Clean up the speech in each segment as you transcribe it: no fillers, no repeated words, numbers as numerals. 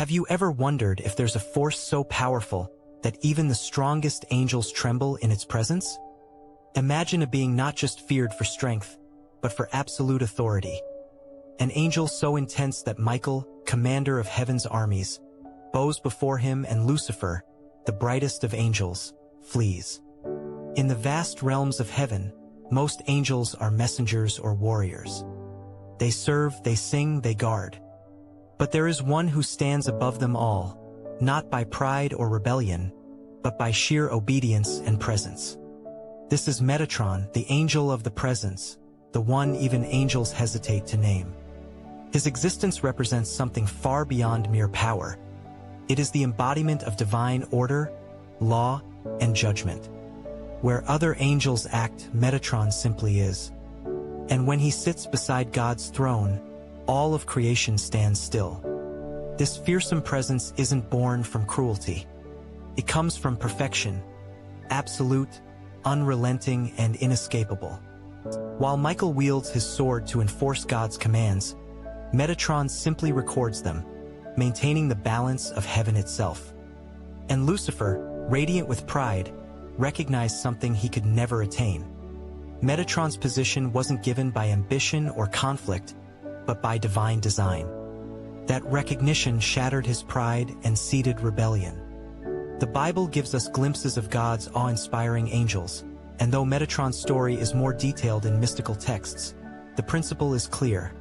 Have you ever wondered if there's a force so powerful that even the strongest angels tremble in its presence? Imagine a being not just feared for strength, but for absolute authority. An angel so intense that Michael, commander of heaven's armies, bows before him, and Lucifer, the brightest of angels, flees. In the vast realms of heaven, most angels are messengers or warriors. They serve, they sing, they guard. But there is one who stands above them all, not by pride or rebellion, but by sheer obedience and presence. This is Metatron, the angel of the presence, the one even angels hesitate to name. His existence represents something far beyond mere power. It is the embodiment of divine order, law, and judgment. Where other angels act, Metatron simply is. And when he sits beside God's throne, all of creation stands still. This fearsome presence isn't born from cruelty. It comes from perfection, absolute, unrelenting, and inescapable. While Michael wields his sword to enforce God's commands, Metatron simply records them, maintaining the balance of heaven itself. And Lucifer, radiant with pride, recognized something he could never attain. Metatron's position wasn't given by ambition or conflict, but by divine design. That recognition shattered his pride and seeded rebellion. The Bible gives us glimpses of God's awe-inspiring angels, and though Metatron's story is more detailed in mystical texts, the principle is clear.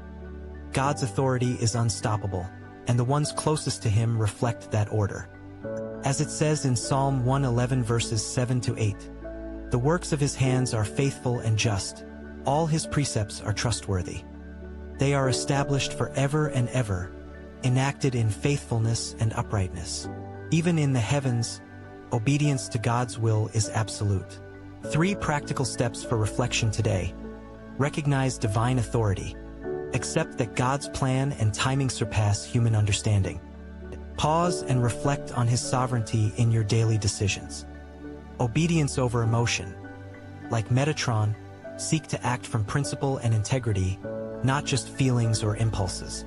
God's authority is unstoppable, and the ones closest to him reflect that order. As it says in Psalm 111 verses 7-8, "The works of his hands are faithful and just. All his precepts are trustworthy. They are established forever and ever, enacted in faithfulness and uprightness." Even in the heavens, obedience to God's will is absolute. 3 practical steps for reflection today. Recognize divine authority. Accept that God's plan and timing surpass human understanding. Pause and reflect on his sovereignty in your daily decisions. Obedience over emotion. Like Metatron, seek to act from principle and integrity, not just feelings or impulses.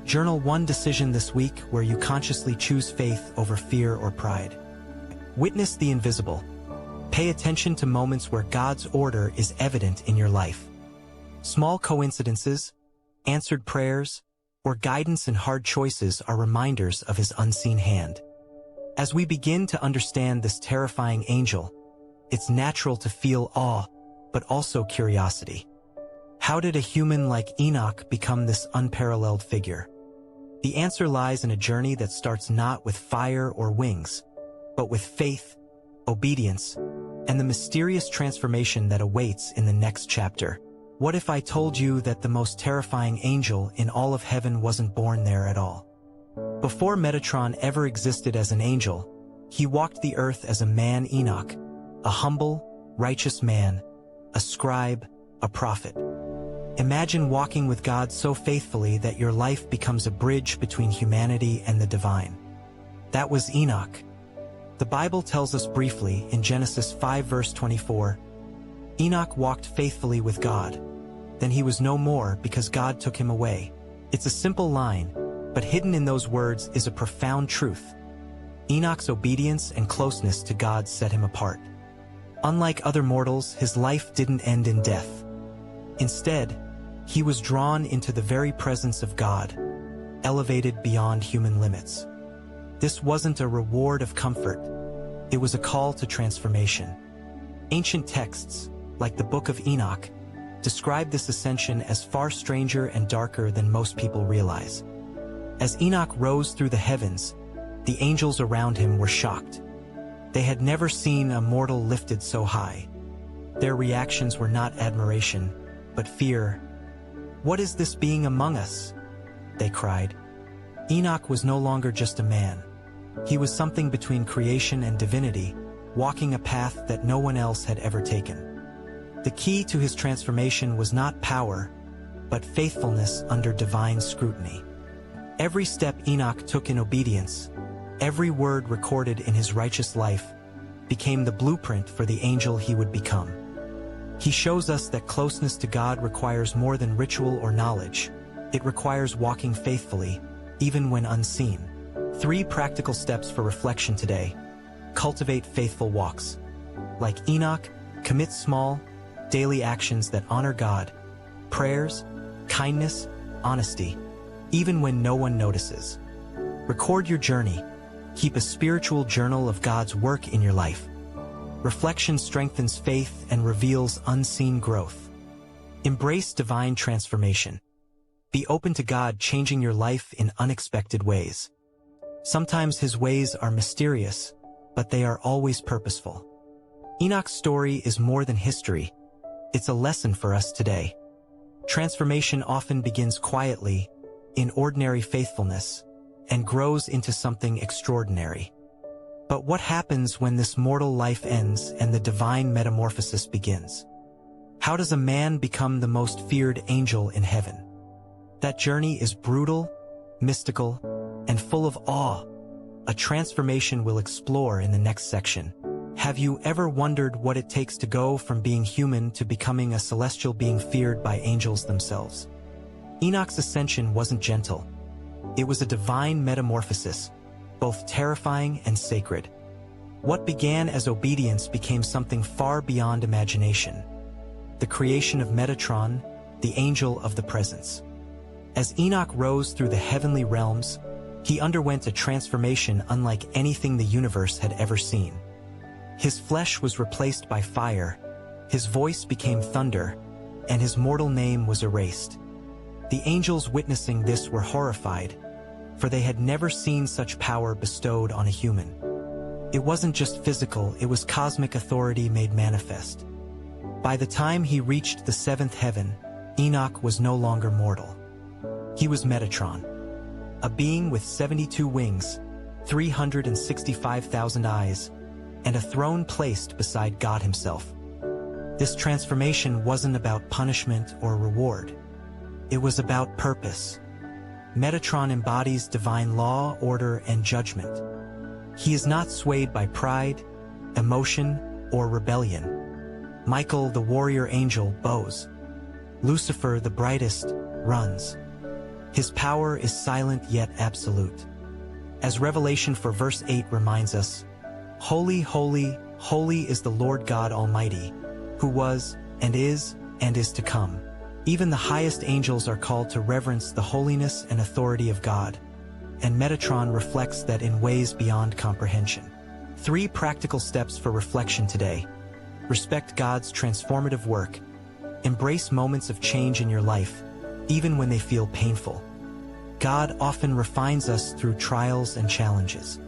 Journal one decision this week where you consciously choose faith over fear or pride. Witness the invisible. Pay attention to moments where God's order is evident in your life. Small coincidences, answered prayers, or guidance in hard choices are reminders of his unseen hand. As we begin to understand this terrifying angel, it's natural to feel awe, but also curiosity. How did a human like Enoch become this unparalleled figure? The answer lies in a journey that starts not with fire or wings, but with faith, obedience, and the mysterious transformation that awaits in the next chapter. What if I told you that the most terrifying angel in all of heaven wasn't born there at all? Before Metatron ever existed as an angel, he walked the earth as a man, Enoch, a humble, righteous man, a scribe, a prophet. Imagine walking with God so faithfully that your life becomes a bridge between humanity and the divine. That was Enoch. The Bible tells us briefly in Genesis 5 verse 24, Enoch walked faithfully with God. Then he was no more because God took him away. It's a simple line, but hidden in those words is a profound truth. Enoch's obedience and closeness to God set him apart. Unlike other mortals, his life didn't end in death. Instead, he was drawn into the very presence of God, elevated beyond human limits. This wasn't a reward of comfort. It was a call to transformation. Ancient texts, like the Book of Enoch, describe this ascension as far stranger and darker than most people realize. As Enoch rose through the heavens, the angels around him were shocked. They had never seen a mortal lifted so high. Their reactions were not admiration, but fear. "What is this being among us?" they cried. Enoch was no longer just a man. He was something between creation and divinity, walking a path that no one else had ever taken. The key to his transformation was not power, but faithfulness under divine scrutiny. Every step Enoch took in obedience, every word recorded in his righteous life, became the blueprint for the angel he would become. He shows us that closeness to God requires more than ritual or knowledge. It requires walking faithfully, even when unseen. 3 practical steps for reflection today. Cultivate faithful walks. Like Enoch, commit small, daily actions that honor God. Prayers, kindness, honesty, even when no one notices. Record your journey. Keep a spiritual journal of God's work in your life. Reflection strengthens faith and reveals unseen growth. Embrace divine transformation. Be open to God changing your life in unexpected ways. Sometimes His ways are mysterious, but they are always purposeful. Enoch's story is more than history. It's a lesson for us today. Transformation often begins quietly, in ordinary faithfulness, and grows into something extraordinary. But what happens when this mortal life ends and the divine metamorphosis begins? How does a man become the most feared angel in heaven? That journey is brutal, mystical, and full of awe. A transformation we'll explore in the next section. Have you ever wondered what it takes to go from being human to becoming a celestial being feared by angels themselves? Enoch's ascension wasn't gentle. It was a divine metamorphosis, both terrifying and sacred. What began as obedience became something far beyond imagination. The creation of Metatron, the angel of the presence. As Enoch rose through the heavenly realms, he underwent a transformation unlike anything the universe had ever seen. His flesh was replaced by fire, his voice became thunder, and his mortal name was erased. The angels witnessing this were horrified, for they had never seen such power bestowed on a human. It wasn't just physical, it was cosmic authority made manifest. By the time he reached the 7th heaven, Enoch was no longer mortal. He was Metatron, a being with 72 wings, 365,000 eyes, and a throne placed beside God Himself. This transformation wasn't about punishment or reward. It was about purpose. Metatron embodies divine law, order, and judgment. He is not swayed by pride, emotion, or rebellion. Michael, the warrior angel, bows. Lucifer, the brightest, runs. His power is silent yet absolute. As Revelation 4 verse 8 reminds us, "Holy, holy, holy is the Lord God Almighty, who was, and is to come." Even the highest angels are called to reverence the holiness and authority of God, and Metatron reflects that in ways beyond comprehension. 3 practical steps for reflection today. Respect God's transformative work. Embrace moments of change in your life, even when they feel painful. God often refines us through trials and challenges.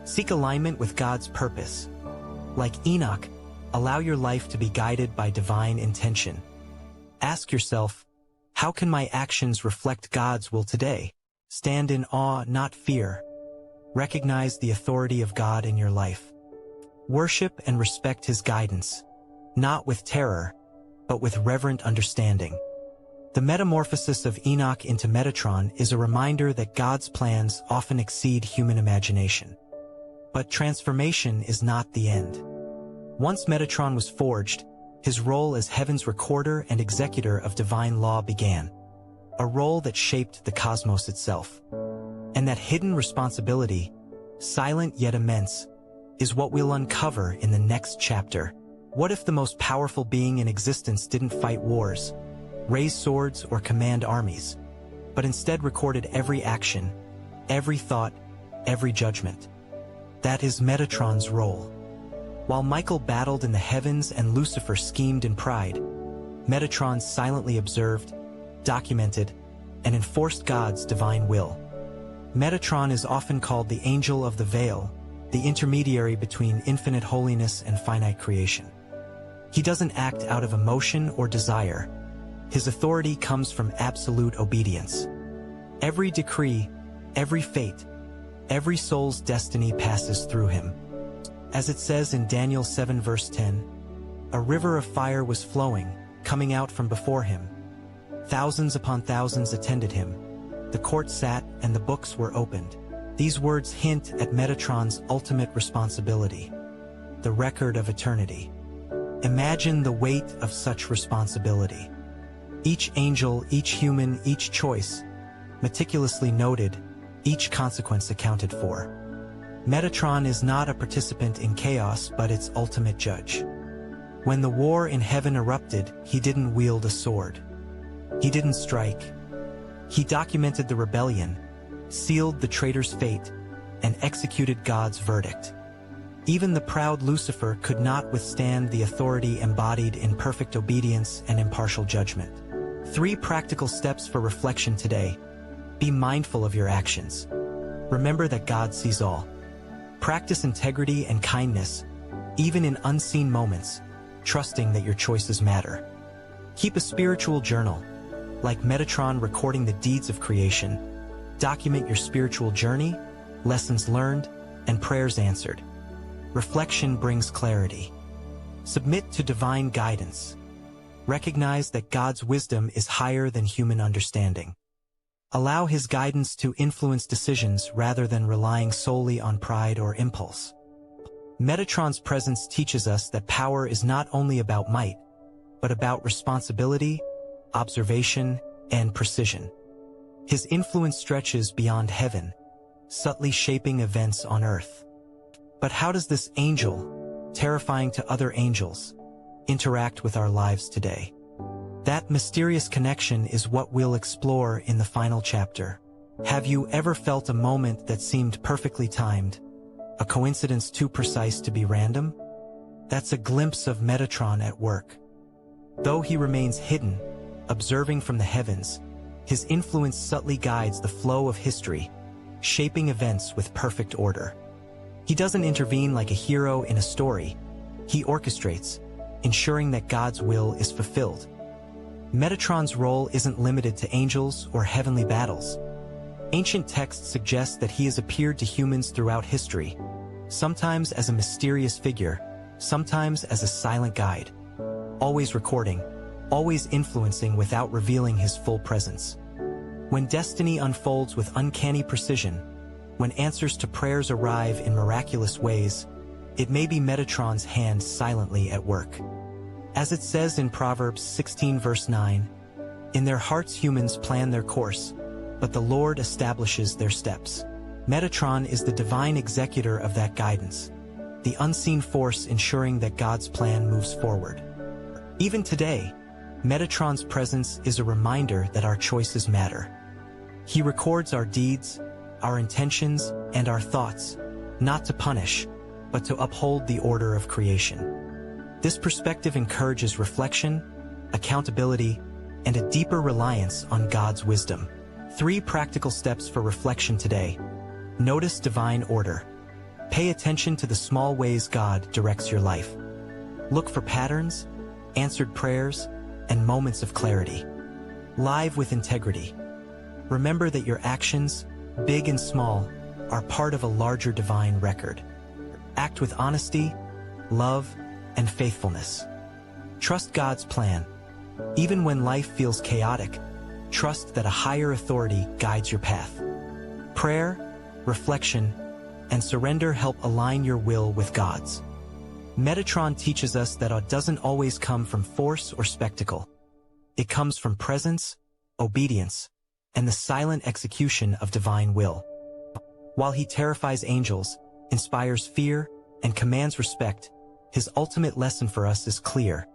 Seek alignment with God's purpose. Like Enoch, allow your life to be guided by divine intention. Ask yourself, how can my actions reflect God's will today? Stand in awe, not fear. Recognize the authority of God in your life. Worship and respect His guidance, not with terror, but with reverent understanding. The metamorphosis of Enoch into Metatron is a reminder that God's plans often exceed human imagination. But transformation is not the end. Once Metatron was forged, his role as heaven's recorder and executor of divine law began, a role that shaped the cosmos itself. And that hidden responsibility, silent yet immense, is what we'll uncover in the next chapter. What if the most powerful being in existence didn't fight wars, raise swords, or command armies, but instead recorded every action, every thought, every judgment? That is Metatron's role. While Michael battled in the heavens and Lucifer schemed in pride, Metatron silently observed, documented, and enforced God's divine will. Metatron is often called the angel of the veil, the intermediary between infinite holiness and finite creation. He doesn't act out of emotion or desire. His authority comes from absolute obedience. Every decree, every fate, every soul's destiny passes through him. As it says in Daniel 7 verse 10, "A river of fire was flowing, coming out from before him. Thousands upon thousands attended him. The court sat and the books were opened." These words hint at Metatron's ultimate responsibility, the record of eternity. Imagine the weight of such responsibility. Each angel, each human, each choice, meticulously noted, each consequence accounted for. Metatron is not a participant in chaos, but its ultimate judge. When the war in heaven erupted, he didn't wield a sword. He didn't strike. He documented the rebellion, sealed the traitor's fate, and executed God's verdict. Even the proud Lucifer could not withstand the authority embodied in perfect obedience and impartial judgment. 3 practical steps for reflection today. Be mindful of your actions. Remember that God sees all. Practice integrity and kindness, even in unseen moments, trusting that your choices matter. Keep a spiritual journal, like Metatron recording the deeds of creation. Document your spiritual journey, lessons learned, and prayers answered. Reflection brings clarity. Submit to divine guidance. Recognize that God's wisdom is higher than human understanding. Allow His guidance to influence decisions rather than relying solely on pride or impulse. Metatron's presence teaches us that power is not only about might, but about responsibility, observation, and precision. His influence stretches beyond heaven, subtly shaping events on earth. But how does this angel, terrifying to other angels, interact with our lives today? That mysterious connection is what we'll explore in the final chapter. Have you ever felt a moment that seemed perfectly timed, a coincidence too precise to be random? That's a glimpse of Metatron at work. Though he remains hidden, observing from the heavens, his influence subtly guides the flow of history, shaping events with perfect order. He doesn't intervene like a hero in a story. He orchestrates, ensuring that God's will is fulfilled. Metatron's role isn't limited to angels or heavenly battles. Ancient texts suggest that he has appeared to humans throughout history, sometimes as a mysterious figure, sometimes as a silent guide. Always recording, always influencing without revealing his full presence. When destiny unfolds with uncanny precision, when answers to prayers arrive in miraculous ways, it may be Metatron's hand silently at work. As it says in Proverbs 16 verse 9, "In their hearts humans plan their course, but the Lord establishes their steps." Metatron is the divine executor of that guidance, the unseen force ensuring that God's plan moves forward. Even today, Metatron's presence is a reminder that our choices matter. He records our deeds, our intentions, and our thoughts, not to punish, but to uphold the order of creation. This perspective encourages reflection, accountability, and a deeper reliance on God's wisdom. 3 practical steps for reflection today. Notice divine order. Pay attention to the small ways God directs your life. Look for patterns, answered prayers, and moments of clarity. Live with integrity. Remember that your actions, big and small, are part of a larger divine record. Act with honesty, love, and faithfulness. Trust God's plan. Even when life feels chaotic, trust that a higher authority guides your path. Prayer, reflection, and surrender help align your will with God's. Metatron teaches us that awe doesn't always come from force or spectacle. It comes from presence, obedience, and the silent execution of divine will. While he terrifies angels, inspires fear, and commands respect, his ultimate lesson for us is clear.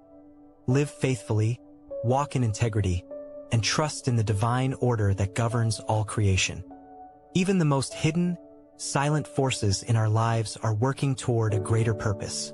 Live faithfully, walk in integrity, and trust in the divine order that governs all creation. Even the most hidden, silent forces in our lives are working toward a greater purpose.